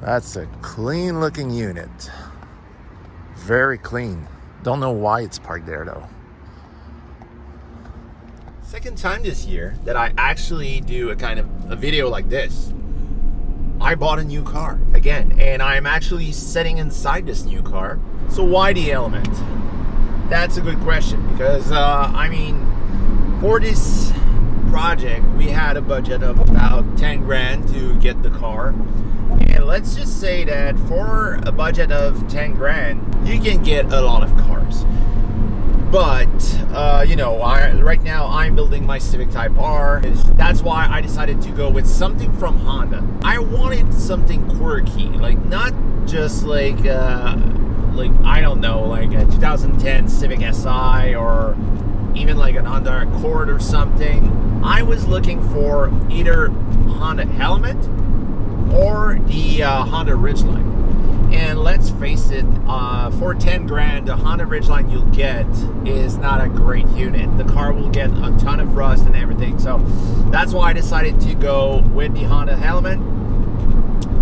That's a clean looking unit. Very clean. Don't know why it's parked there though. Second time this year that I actually do a video like this. I bought a new car again, and I'm actually sitting inside this new car. So why the Element? That's a good question, because I mean, for this project we had a budget of about 10 grand to get the car, and let's just say that for a budget of 10 grand you can get a lot of cars. But you know, right now I'm building my Civic Type R. That's why I decided to go with something from Honda. I wanted something quirky, like not just like I don't know, like a 2010 Civic Si or even like an Honda Accord or something. I was looking for either Honda Element or the Honda Ridgeline. And let's face it, for 10 grand, the Honda Ridgeline you'll get is not a great unit. The car will get a ton of rust and everything. So that's why I decided to go with the Honda Element.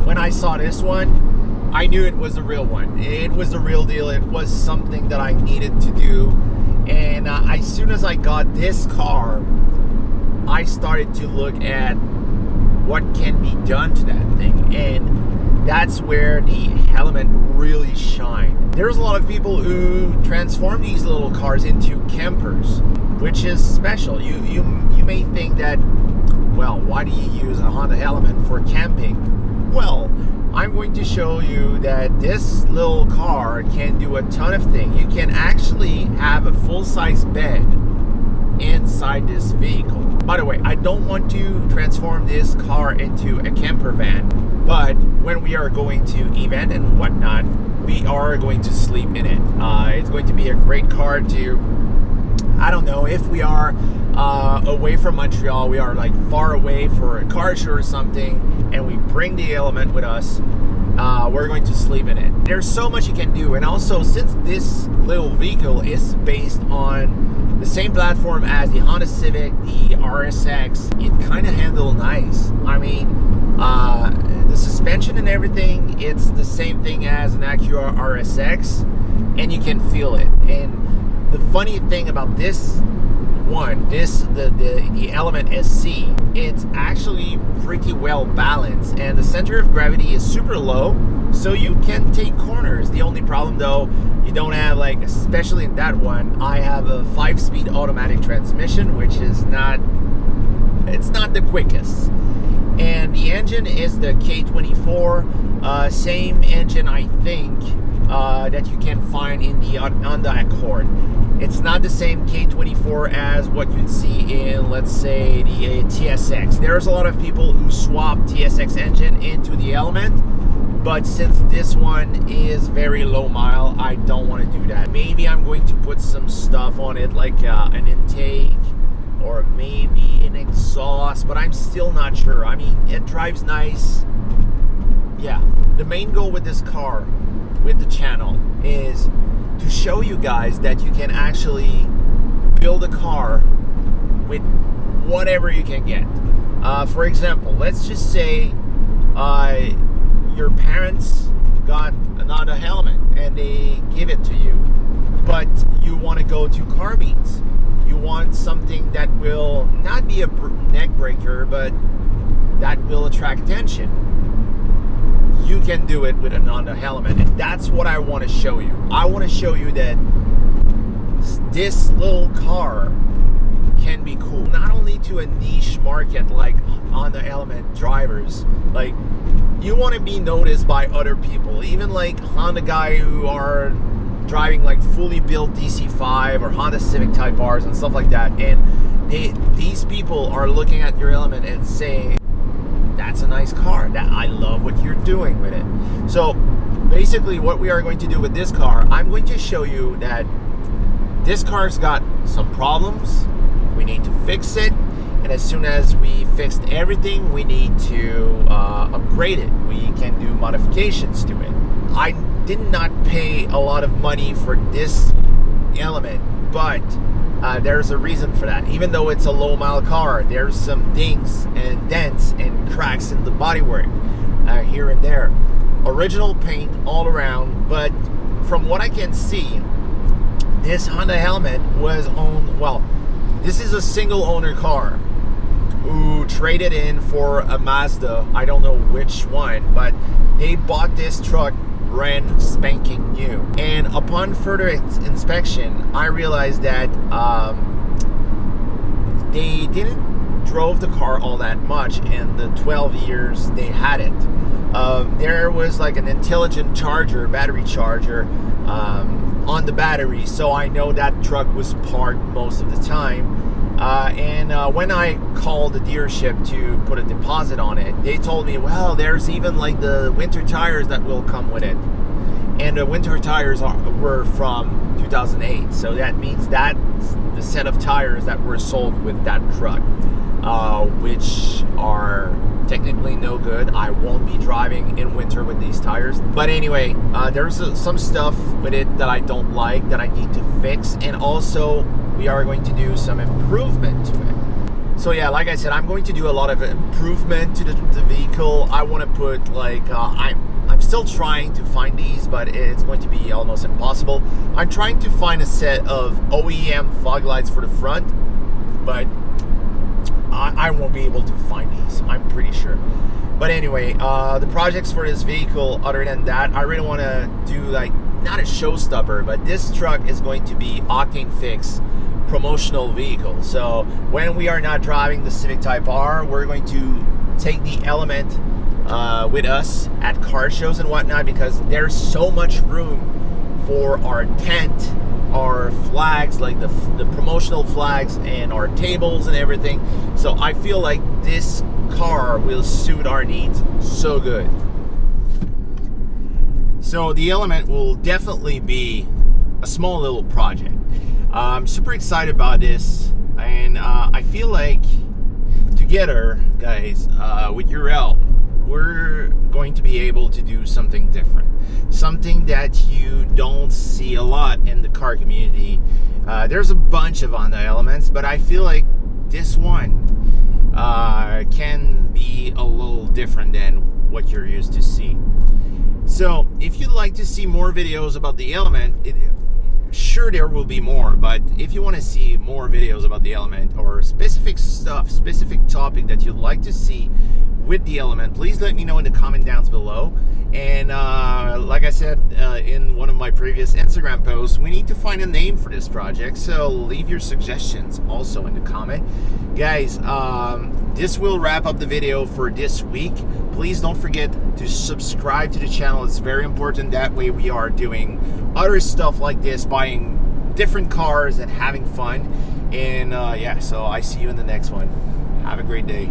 When I saw this one, I knew it was the real one. It was the real deal. It was something that I needed to do. And as soon as I got this car, I started to look at what can be done to that thing. And that's where the Element really shine. There's a lot of people who transform these little cars into campers, which is special. You may think that, well, why do you use a Honda Element for camping? Well, I'm going to show you that this little car can do a ton of things. You can actually have a full-size bed inside this vehicle. By the way, I don't want to transform this car into a camper van, but when we are going to event and whatnot, we are going to sleep in it. It's going to be a great car to, I don't know, if we are away from Montreal, we are like far away for a car show or something, and we bring the Element with us, we're going to sleep in it. There's so much you can do. And also, since this little vehicle is based on the same platform as the Honda Civic, the RSX, it kind of handles nice. I mean, the suspension and everything, it's the same thing as an Acura RSX, and you can feel it. And the funny thing about this one, the Element SC, it's actually pretty well balanced, and the center of gravity is super low, so you can take corners. The only problem though, you don't have, like, especially in that one, I have a 5-speed automatic transmission, which is not the quickest. And the engine is the K24, same engine I think that you can find in the Honda Accord. It's not the same K24 as what you'd see in, let's say, the TSX. There's a lot of people who swap TSX engine into the Element, but since this one is very low mile, I don't want to do that. Maybe I'm going to put some stuff on it, like an intake or maybe an exhaust, but I'm still not sure. I mean, it drives nice. Yeah, the main goal with this car, with the channel, is to show you guys that you can actually build a car with whatever you can get. For example, let's just say your parents got another Element and they give it to you, but you want to go to carbines. You want something that will not be a neck breaker, but that will attract attention. You can do it with a Honda Element, and that's what I want to show you. I want to show you that this little car can be cool, not only to a niche market like Honda Element drivers. Like, you want to be noticed by other people, even like Honda guy who are driving like fully built DC5 or Honda Civic Type Rs and stuff like that, and these people are looking at your Element and saying, that's a nice car, that I love what you're doing with it. So basically what we are going to do with this car, I'm going to show you that this car's got some problems, we need to fix it, and as soon as we fixed everything, we need to upgrade it. We can do modifications to it. I did not pay a lot of money for this Element, but there's a reason for that. Even though it's a low mile car, there's some dings and dents and cracks in the bodywork here and there. original paint all around, but from what I can see, this Honda Element was owned, well, this is a single owner car who traded in for a Mazda. I don't know which one, but they bought this truck brand spanking new. And upon further inspection, I realized that they didn't drove the car all that much in the 12 years they had it. There was like an intelligent charger, battery charger, on the battery, so I know that truck was parked most of the time. And when I called the dealership to put a deposit on it, they told me, well, there's even like the winter tires that will come with it. And the winter tires were from 2008, so that means that's the set of tires that were sold with that truck, which are technically no good. I won't be driving in winter with these tires. But anyway, there's some stuff with it that I don't like, that I need to fix, and also we are going to do some improvement to it. So yeah, like I said, I'm going to do a lot of improvement to the vehicle. I want to put like, I'm still trying to find these, but it's going to be almost impossible. I'm trying to find a set of OEM fog lights for the front, but I won't be able to find these, I'm pretty sure. But anyway, the projects for this vehicle, other than that, I really want to do like, not a showstopper, but this truck is going to be Octane Fix promotional vehicle. So when we are not driving the Civic Type R, we're going to take the Element with us at car shows and whatnot, because there's so much room for our tent, our flags, like the promotional flags, and our tables and everything. So I feel like this car will suit our needs so good. So the Element will definitely be a small little project. I'm super excited about this, and I feel like together, guys, with your help, we're going to be able to do something different, something that you don't see a lot in the car community. There's a bunch of Honda Elements, but I feel like this one can be a little different than what you're used to see. So if you'd like to see more videos about the Element, sure, there will be more, but if you want to see more videos about the Element, or specific stuff, specific topic that you'd like to see with the Element, please let me know in the comment downs below. And like I said in one of my previous Instagram posts, we need to find a name for this project, so leave your suggestions also in the comment. Guys, this will wrap up the video for this week. Please don't forget to subscribe to the channel. It's very important. That way we are doing other stuff like this, buying different cars and having fun. And yeah, so I see you in the next one. Have a great day.